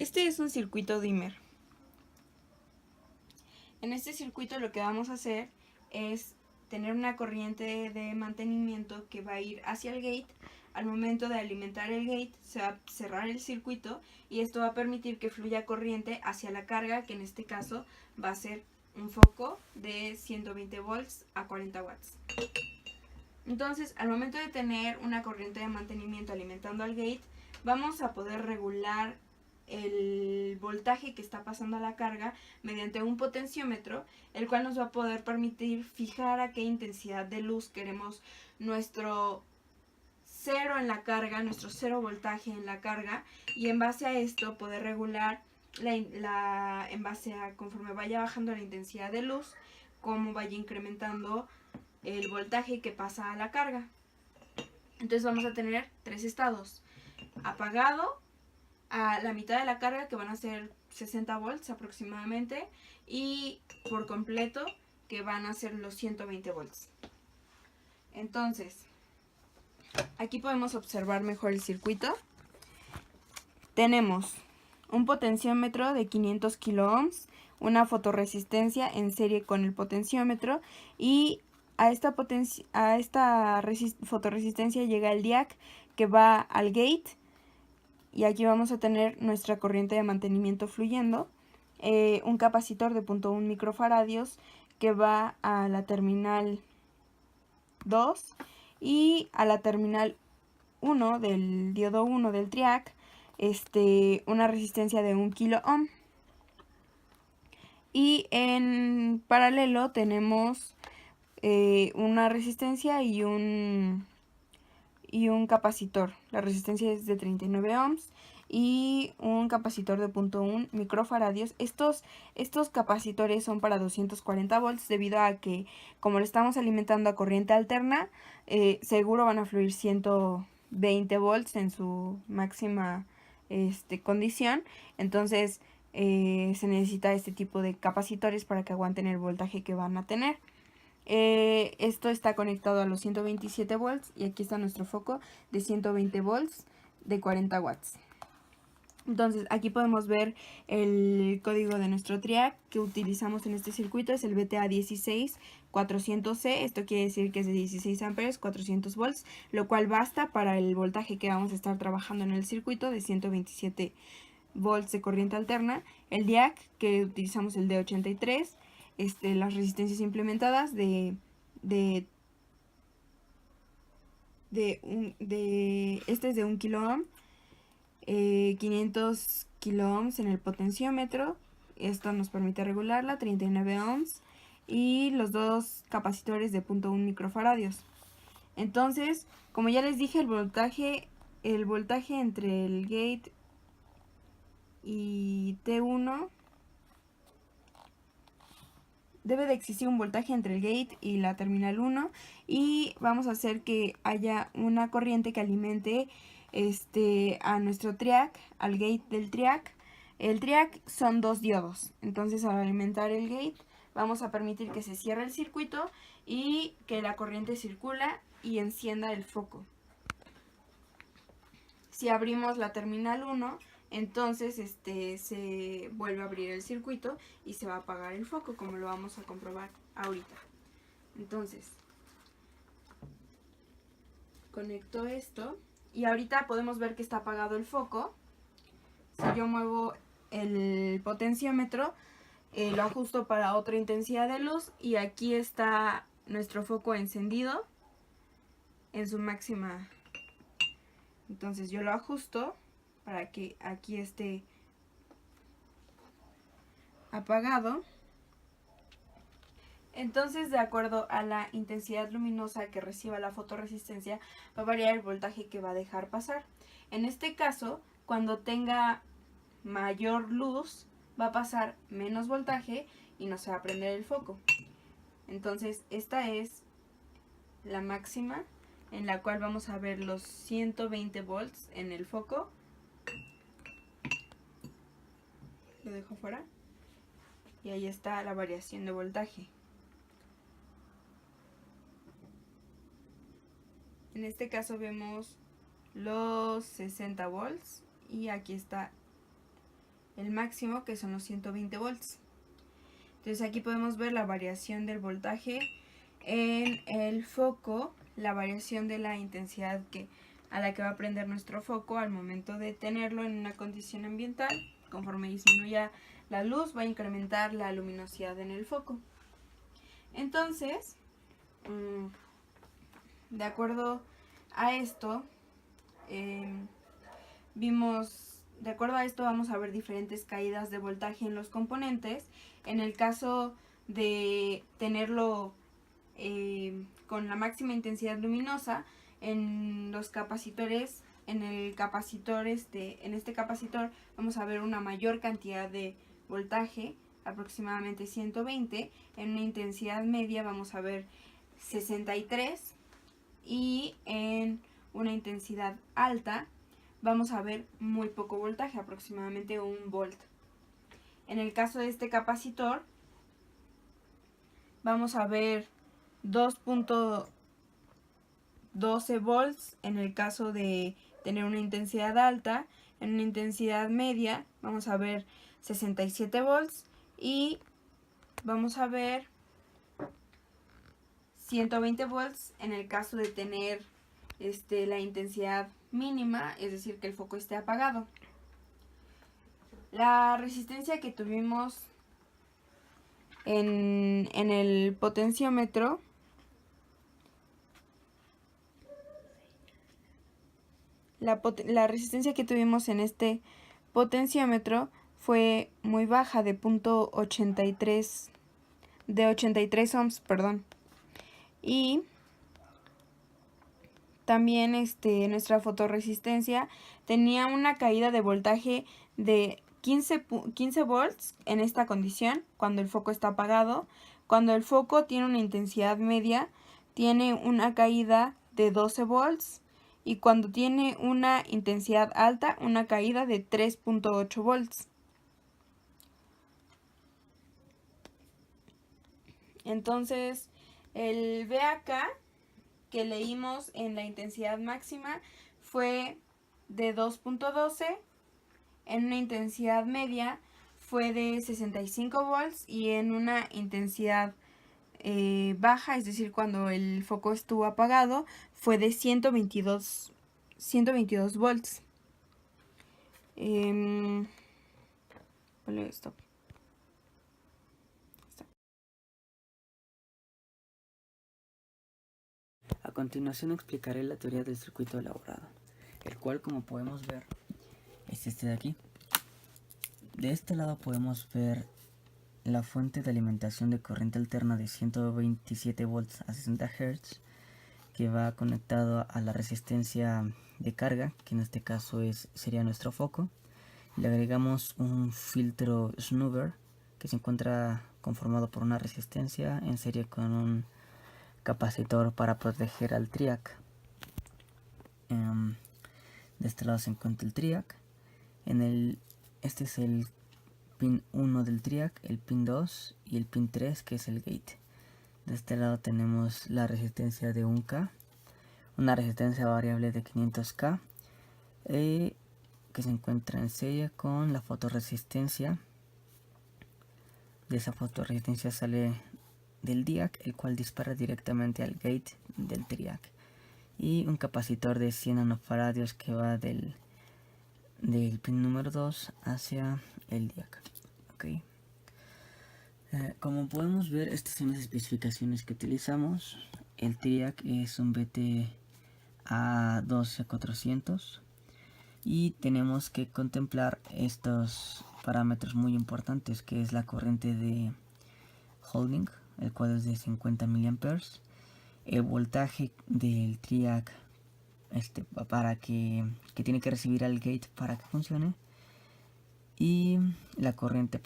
Este es un circuito dimmer. En este circuito lo que vamos a hacer es tener una corriente de mantenimiento que va a ir hacia el gate. Al momento de alimentar el gate se va a cerrar el circuito y esto va a permitir que fluya corriente hacia la carga, que en este caso va a ser un foco de 120 volts a 40 watts. Entonces, al momento de tener una corriente de mantenimiento alimentando al gate, vamos a poder regular el voltaje que está pasando a la carga mediante un potenciómetro, el cual nos va a poder permitir fijar a qué intensidad de luz queremos nuestro cero en la carga, nuestro cero voltaje en la carga, y en base a esto poder regular en base a conforme vaya bajando la intensidad de luz, cómo vaya incrementando el voltaje que pasa a la carga. Entonces vamos a tener tres estados: apagado, a la mitad de la carga, que van a ser 60 volts aproximadamente, y por completo, que van a ser los 120 volts. Entonces, aquí podemos observar mejor el circuito. Tenemos un potenciómetro de 500 kiloohms, una fotorresistencia en serie con el potenciómetro, y a esta fotorresistencia llega el DIAC que va al gate, y aquí vamos a tener nuestra corriente de mantenimiento fluyendo, un capacitor de 0.1 microfaradios que va a la terminal 2 y a la terminal 1 del diodo 1 del triac, una resistencia de 1 kilo ohm. Y en paralelo tenemos una resistencia y un capacitor. La resistencia es de 39 ohms y un capacitor de 0.1 microfaradios. Estos capacitores son para 240 volts debido a que, como le estamos alimentando a corriente alterna, seguro van a fluir 120 volts en su máxima condición. Entonces se necesita este tipo de capacitores para que aguanten el voltaje que van a tener. Esto está conectado a los 127 volts y aquí está nuestro foco de 120 volts de 40 watts. Entonces aquí podemos ver el código de nuestro triac que utilizamos en este circuito, es el BTA16400C. Esto quiere decir que es de 16 amperes, 400 volts, lo cual basta para el voltaje que vamos a estar trabajando en el circuito de 127 volts de corriente alterna. El DIAC, que utilizamos el D83, las resistencias implementadas este es de 1 kilo ohm, 500 kilo ohms en el potenciómetro. Esto nos permite regularla, 39 ohms, y los dos capacitores de 0.1 microfaradios. Entonces, como ya les dije, el voltaje entre el gate y T1, debe de existir un voltaje entre el gate y la terminal 1, y vamos a hacer que haya una corriente que alimente a nuestro triac, al gate del triac. El triac son dos diodos, entonces al alimentar el gate vamos a permitir que se cierre el circuito y que la corriente circula y encienda el foco. Si abrimos la terminal 1, entonces se vuelve a abrir el circuito y se va a apagar el foco, como lo vamos a comprobar ahorita. Entonces, conecto esto y ahorita podemos ver que está apagado el foco. Si yo muevo el potenciómetro, lo ajusto para otra intensidad de luz y aquí está nuestro foco encendido en su máxima. Entonces yo lo ajusto para que aquí esté apagado. Entonces, de acuerdo a la intensidad luminosa que reciba la fotorresistencia, va a variar el voltaje que va a dejar pasar. En este caso, cuando tenga mayor luz, va a pasar menos voltaje y no se va a prender el foco. Entonces, esta es la máxima en la cual vamos a ver los 120 volts en el foco. Lo dejo fuera. Y ahí está la variación de voltaje. En este caso vemos los 60 volts y aquí está el máximo, que son los 120 volts. Entonces aquí podemos ver la variación del voltaje en el foco, la variación de la intensidad a la que va a prender nuestro foco al momento de tenerlo en una condición ambiental. Conforme disminuya la luz, va a incrementar la luminosidad en el foco. Entonces, de acuerdo a esto, de acuerdo a esto vamos a ver diferentes caídas de voltaje en los componentes. En el caso de tenerlo con la máxima intensidad luminosa, en los capacitores, en este capacitor vamos a ver una mayor cantidad de voltaje, aproximadamente 120. En una intensidad media vamos a ver 63, y en una intensidad alta vamos a ver muy poco voltaje, aproximadamente 1 volt. En el caso de este capacitor vamos a ver 2.12 volts en el caso de tener una intensidad alta. En una intensidad media vamos a ver 67 volts y vamos a ver 120 volts en el caso de tener la intensidad mínima, es decir, que el foco esté apagado. La resistencia que tuvimos en el potenciómetro la resistencia que tuvimos en este potenciómetro fue muy baja, de 83 ohms, perdón. Y también nuestra fotorresistencia tenía una caída de voltaje de 15 volts en esta condición, cuando el foco está apagado. Cuando el foco tiene una intensidad media, tiene una caída de 12 volts. Y cuando tiene una intensidad alta, una caída de 3.8 volts. Entonces, el VAK que leímos en la intensidad máxima fue de 2.12, en una intensidad media fue de 65 volts y en una intensidad baja, es decir, cuando el foco estuvo apagado, fue de 122 volts. Stop. A continuación explicaré la teoría del circuito elaborado, el cual, como podemos ver, es este de aquí. De este lado podemos ver la fuente de alimentación de corriente alterna de 127 volts a 60 Hz, que va conectado a la resistencia de carga, que en este caso sería nuestro foco. Le agregamos un filtro snubber que se encuentra conformado por una resistencia en serie con un capacitor para proteger al triac. De este lado se encuentra el triac. Este es el pin 1 del triac, el pin 2 y el pin 3, que es el gate. De este lado tenemos la resistencia de 1K, una resistencia variable de 500K, que se encuentra en serie con la fotorresistencia. De esa fotorresistencia sale del DIAC, el cual dispara directamente al gate del triac, y un capacitor de 100 nanofarados que va del pin número 2 hacia el DIAC. Okay. Como podemos ver, estas son las especificaciones que utilizamos. El triac es un BT-A12400 y tenemos que contemplar estos parámetros muy importantes, que es la corriente de holding, el cual es de 50 mA, el voltaje del triac que tiene que recibir al gate para que funcione, y la corriente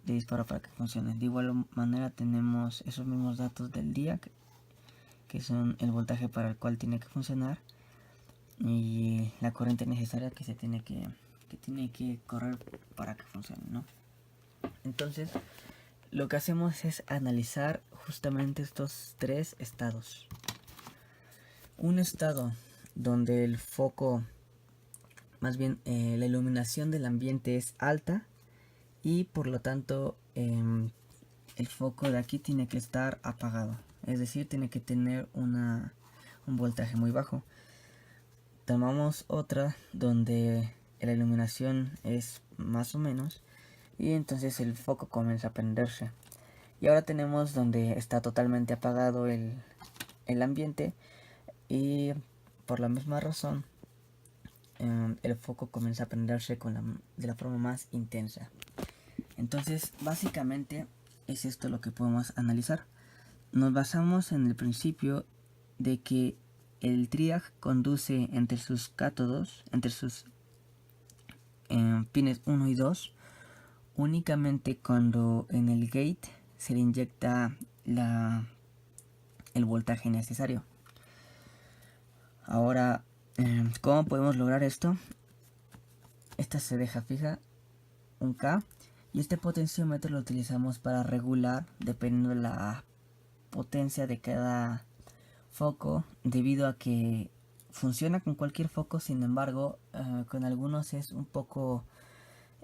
de disparo para que funcione. De igual manera tenemos esos mismos datos del DIAC, que son el voltaje para el cual tiene que funcionar y la corriente necesaria que tiene que correr para que funcione, ¿no? Entonces, lo que hacemos es analizar justamente estos tres estados. Un estado donde el foco, más bien la iluminación del ambiente es alta, y por lo tanto el foco de aquí tiene que estar apagado, es decir, tiene que tener un voltaje muy bajo. Tomamos otra donde la iluminación es más o menos y entonces el foco comienza a prenderse. Y ahora tenemos donde está totalmente apagado el ambiente y por la misma razón el foco comienza a prenderse de la forma más intensa. Entonces básicamente es esto lo que podemos analizar. Nos basamos en el principio de que el triac conduce entre sus cátodos, entre sus pines 1 y 2, únicamente cuando en el gate se le inyecta el voltaje necesario. Ahora, ¿cómo podemos lograr esto? Esta se deja fija, un K, y este potenciómetro lo utilizamos para regular dependiendo de la potencia de cada foco, debido a que funciona con cualquier foco. Sin embargo, con algunos es un poco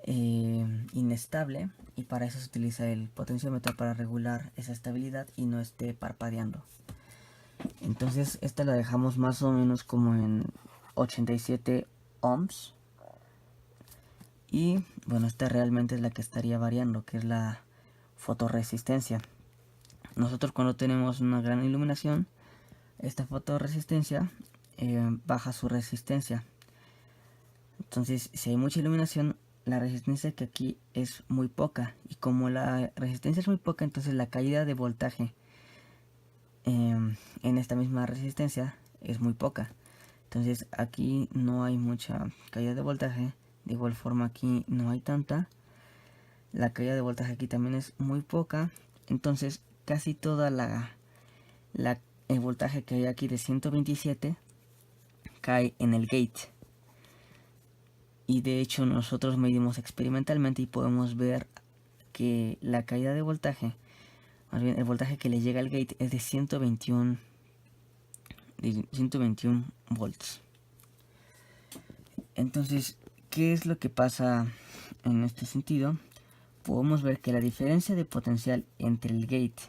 inestable, y para eso se utiliza el potenciómetro, para regular esa estabilidad y no esté parpadeando. Entonces esta la dejamos más o menos como en 87 ohms. Y bueno, esta realmente es la que estaría variando, que es la fotorresistencia. Nosotros cuando tenemos una gran iluminación, esta fotorresistencia baja su resistencia. Entonces si hay mucha iluminación, la resistencia que aquí es muy poca, y como la resistencia es muy poca, entonces la caída de voltaje en esta misma resistencia es muy poca. Entonces aquí no hay mucha caída de voltaje, de igual forma aquí no hay tanta. La caída de voltaje aquí también es muy poca. Entonces casi toda el voltaje que hay aquí de 127 cae en el gate. Y de hecho nosotros medimos experimentalmente y podemos ver que la caída de voltaje, más bien el voltaje que le llega al gate, es de 121 volts. Entonces, ¿qué es lo que pasa en este sentido? Podemos ver que la diferencia de potencial entre el gate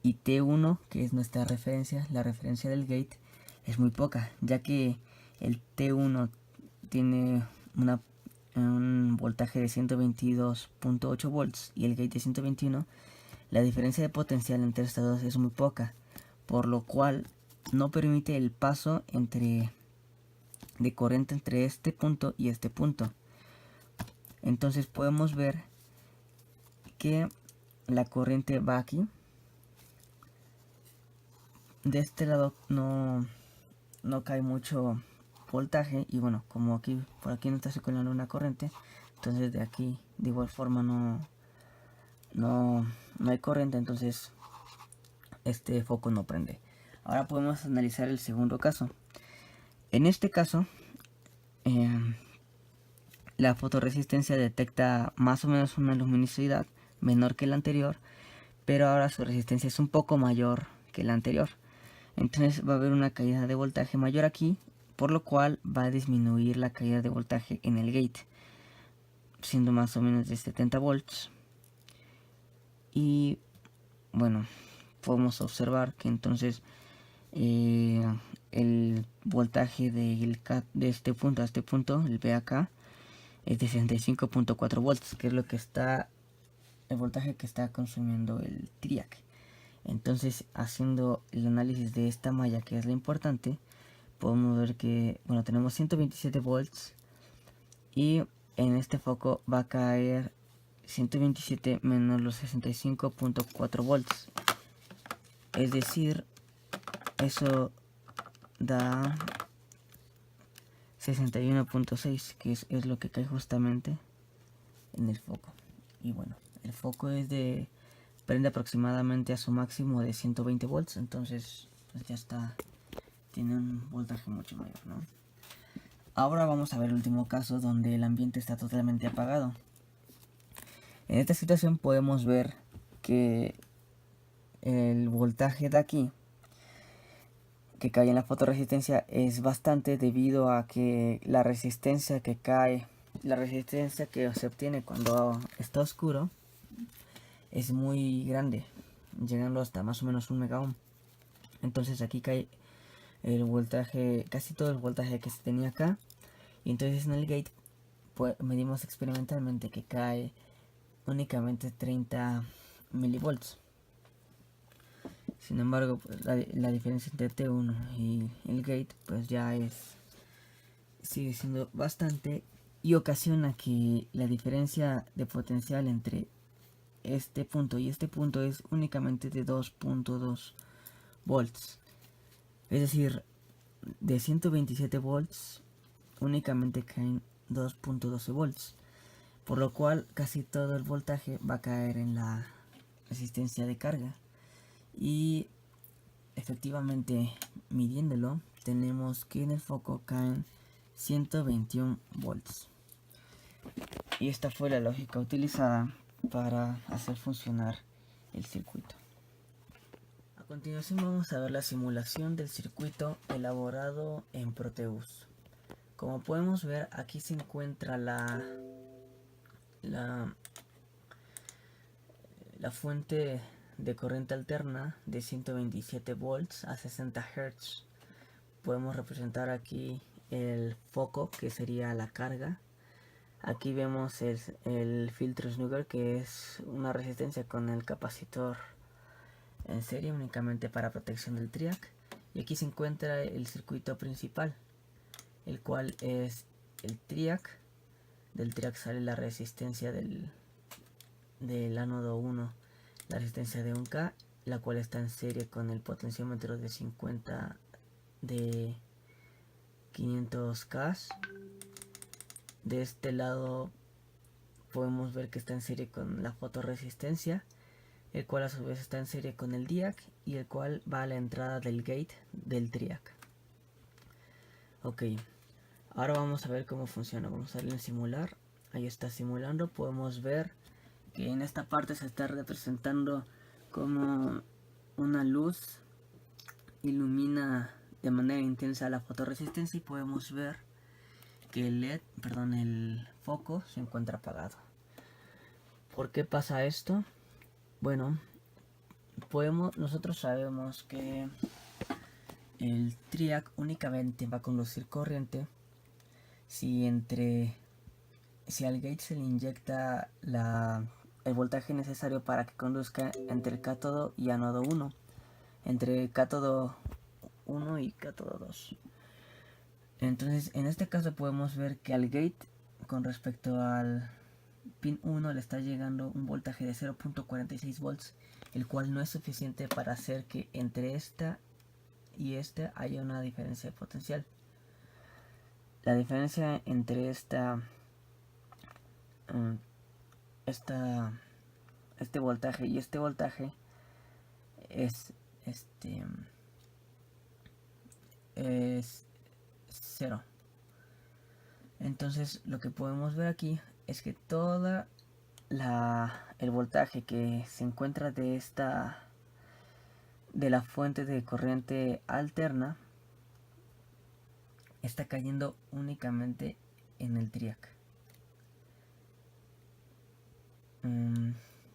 y T1, que es nuestra referencia, la referencia del gate, es muy poca, ya que el T1 tiene un voltaje de 122.8 volts y el gate de 121. La diferencia de potencial entre estos dos es muy poca, por lo cual no permite el paso de corriente entre este punto y este punto. Entonces podemos ver que la corriente va aquí. De este lado no cae mucho voltaje, y bueno, como aquí por aquí no está circulando una corriente, entonces de aquí de igual forma no hay corriente, entonces este foco no prende. Ahora podemos analizar el segundo caso. En este caso la fotorresistencia detecta más o menos una luminosidad menor que la anterior, pero ahora su resistencia es un poco mayor que la anterior. Entonces va a haber una caída de voltaje mayor aquí, por lo cual va a disminuir la caída de voltaje en el gate, siendo más o menos de 70 volts. Y bueno, podemos observar que entonces el voltaje de este punto a este punto, el B acá, es de 65.4 volts, que es lo que está el voltaje que está consumiendo el triac. Entonces, haciendo el análisis de esta malla, que es la importante, podemos ver que bueno, tenemos 127 volts, y en este foco va a caer 127 menos los 65.4 volts, es decir, eso da 61.6, que es lo que cae justamente en el foco. Y bueno, el foco prende aproximadamente a su máximo de 120 volts, entonces pues ya está, tiene un voltaje mucho mayor, ¿no? Ahora vamos a ver el último caso donde el ambiente está totalmente apagado. En esta situación podemos ver que el voltaje de aquí que cae en la fotorresistencia es bastante, debido a que la resistencia que cae la resistencia que se obtiene cuando está oscuro es muy grande, llegando hasta más o menos 1 mega ohm. Entonces aquí cae el voltaje, casi todo el voltaje que se tenía acá, y entonces en el gate pues, medimos experimentalmente que cae únicamente 30 milivolts. Sin embargo, pues, la diferencia entre T1 y el gate pues ya sigue siendo bastante, y ocasiona que la diferencia de potencial entre este punto y este punto es únicamente de 2.2 volts. Es decir, de 127 volts únicamente caen 2.12 volts, por lo cual casi todo el voltaje va a caer en la resistencia de carga. Y efectivamente, midiéndolo, tenemos que en el foco caen 121 volts. Y esta fue la lógica utilizada para hacer funcionar el circuito. A continuación vamos a ver la simulación del circuito elaborado en Proteus. Como podemos ver, aquí se encuentra la fuente de corriente alterna de 127 volts a 60 Hz. Podemos representar aquí el foco, que sería la carga. Aquí vemos el filtro Snugger, que es una resistencia con el capacitor en serie únicamente para protección del triac. Y aquí se encuentra el circuito principal, el cual es el triac. Del triac sale la resistencia del ánodo 1, la resistencia de 1K, la cual está en serie con el potenciómetro de 500K. De este lado podemos ver que está en serie con la fotorresistencia, el cual a su vez está en serie con el diac, y el cual va a la entrada del gate del triac. Ok, ahora vamos a ver cómo funciona. Vamos a darle en simular. Ahí está simulando. Podemos ver que en esta parte se está representando como una luz ilumina de manera intensa la fotorresistencia, y podemos ver que el foco se encuentra apagado. ¿Por qué pasa esto? Bueno, nosotros sabemos que el triac únicamente va a conducir corriente si al gate se le inyecta el voltaje necesario para que conduzca entre el cátodo y ánodo 1, entre cátodo 1 y cátodo 2. Entonces, en este caso podemos ver que al gate, con respecto al pin 1, le está llegando un voltaje de 0.46 volts, el cual no es suficiente para hacer que entre esta y esta haya una diferencia de potencial. La diferencia entre este voltaje y este voltaje es 0. Entonces lo que podemos ver aquí es que todo el voltaje que se encuentra de la fuente de corriente alterna está cayendo únicamente en el triac.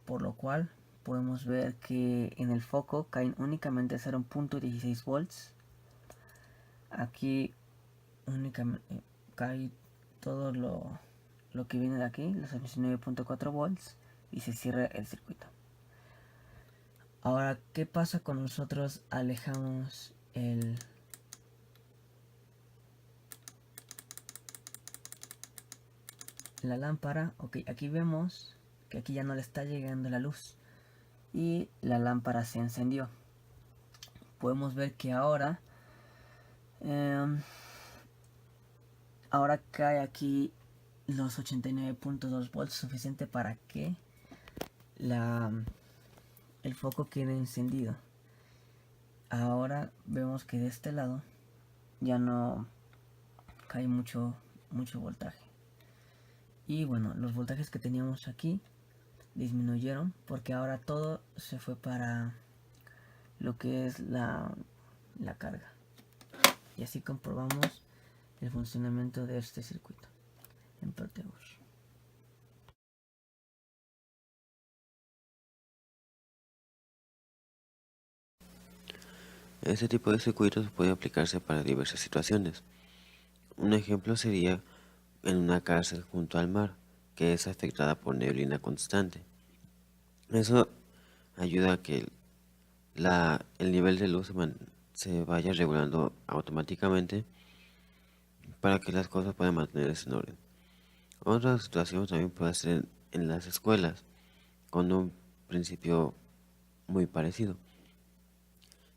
Por lo cual podemos ver que en el foco caen únicamente 0.16 volts. Aquí únicamente cae todo lo que viene de aquí, los 19.4 volts, y se cierra el circuito. Ahora, ¿qué pasa cuando nosotros alejamos la lámpara? Ok, aquí vemos que aquí ya no le está llegando la luz y la lámpara se encendió. Podemos ver que ahora cae aquí los 89.2 volts, suficiente para que el foco quede encendido. Ahora vemos que de este lado ya no cae mucho voltaje. Y bueno, los voltajes que teníamos aquí disminuyeron porque ahora todo se fue para lo que es la carga. Y así comprobamos el funcionamiento de este circuito. en Proteus. Este tipo de circuitos puede aplicarse para diversas situaciones. Un ejemplo sería en una cárcel junto al mar, que es afectada por neblina constante. Eso ayuda a que el nivel de luz se vaya regulando automáticamente para que las cosas puedan mantenerse en orden. Otra situación también puede ser en las escuelas, con un principio muy parecido,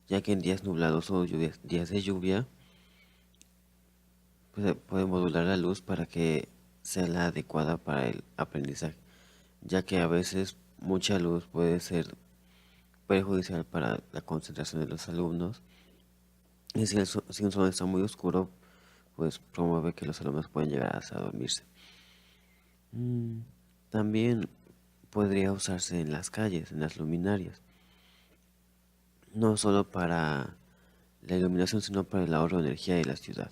ya que en días nublados o días de lluvia, pues se puede modular la luz para que sea la adecuada para el aprendizaje, ya que a veces mucha luz puede ser perjudicial para la concentración de los alumnos, y si un salón está muy oscuro, pues promueve que los alumnos pueden llegar a dormirse. También podría usarse en las calles, en las luminarias, no solo para la iluminación, sino para el ahorro de energía de la ciudad.